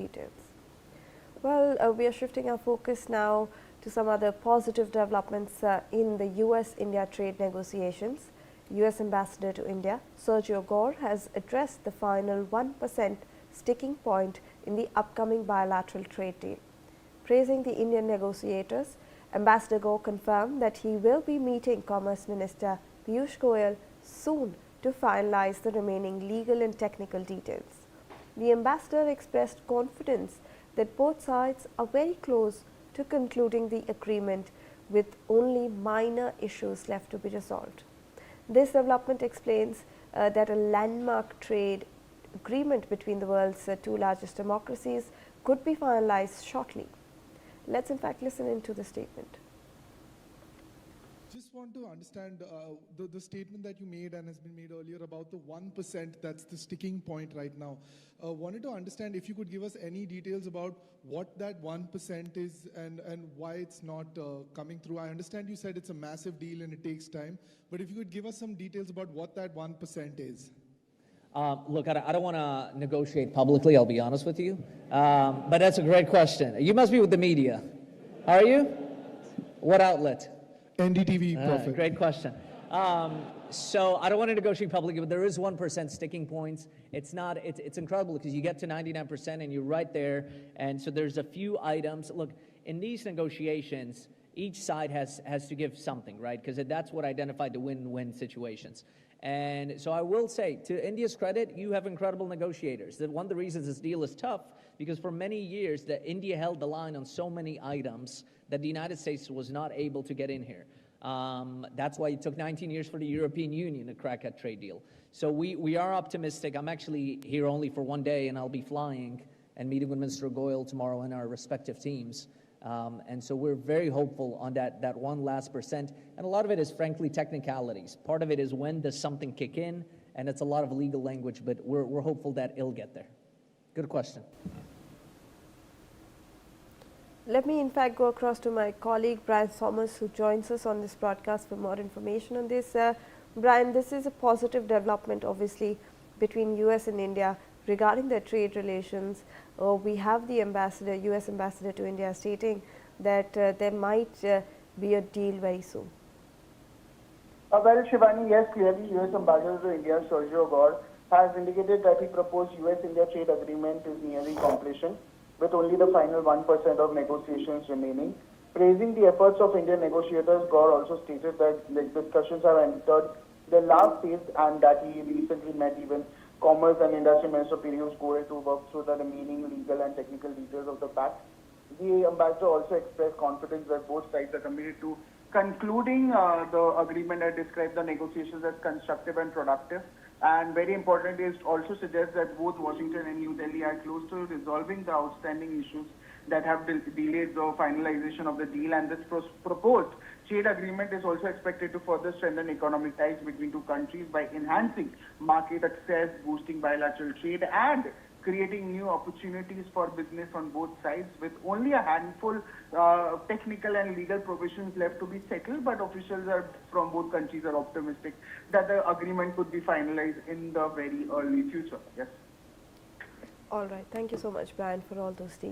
details. Well, we are shifting our focus now to some other positive developments in the US-India trade negotiations. US Ambassador to India, Sergio Gore, has addressed the final 1% sticking point in the upcoming bilateral trade deal. Praising the Indian negotiators, Ambassador Gore confirmed that he will be meeting Commerce Minister Piyush Goyal soon to finalize the remaining legal and technical details. The ambassador expressed confidence that both sides are very close to concluding the agreement, with only minor issues left to be resolved. This development explains that a landmark trade agreement between the world's two largest democracies could be finalized shortly. Let's in fact listen into the statement. Just want to understand the statement that you made and has been made earlier about the 1% that's the sticking point right now. Wanted to understand if you could give us any details about what that 1% is and why it's not coming through. I understand you said it's a massive deal and it takes time, but if you could give us some details about what that 1% is. Look, I don't want to negotiate publicly, I'll be honest with you, but that's a great question. You must be with the media. Are you? What outlet? NDTV, perfect. Great question. So I don't want to negotiate publicly, but there is 1% sticking points. It's incredible because you get to 99% and you're right there. And so there's a few items. Look, in these negotiations, each side has to give something, right? Because that's what identified the win-win situations. And so I will say, to India's credit, you have incredible negotiators. One of the reasons this deal is tough, because for many years, India held the line on so many items that the United States was not able to get in here. That's why it took 19 years for the European Union to crack a trade deal. So we are optimistic. I'm actually here only for one day, and I'll be flying and meeting with Minister Goyal tomorrow and our respective teams. And so we're very hopeful on that one last percent. And a lot of it is, frankly, technicalities. Part of it is when does something kick in, and it's a lot of legal language, but we're hopeful that it'll get there. Good question. Let me in fact go across to my colleague Brian Thomas, who joins us on this broadcast for more information on this. Brian, this is a positive development obviously between US and India regarding their trade relations. We have the ambassador, US ambassador to India, stating that there might be a deal very soon. Well, Shivani, yes, clearly US ambassador to India, Sergio Gore, has indicated that the proposed US-India trade agreement is nearing completion, with only the final 1% of negotiations remaining. Praising the efforts of Indian negotiators, Gore also stated that the discussions have entered the last phase and that he recently met even Commerce and Industry Minister Piyush Goyal to work through the remaining legal and technical details of the pact. The ambassador also expressed confidence that both sides are committed to concluding the agreement and described the negotiations as constructive and productive. And very important is also suggests that both Washington and New Delhi are close to resolving the outstanding issues that have delayed the finalization of the deal. And this proposed trade agreement is also expected to further strengthen economic ties between two countries by enhancing market access, boosting bilateral trade, and creating new opportunities for business on both sides, with only a handful technical and legal provisions left to be settled. But officials from both countries are optimistic that the agreement could be finalized in the very early future. Yes. All right. Thank you so much, Brian, for all those details.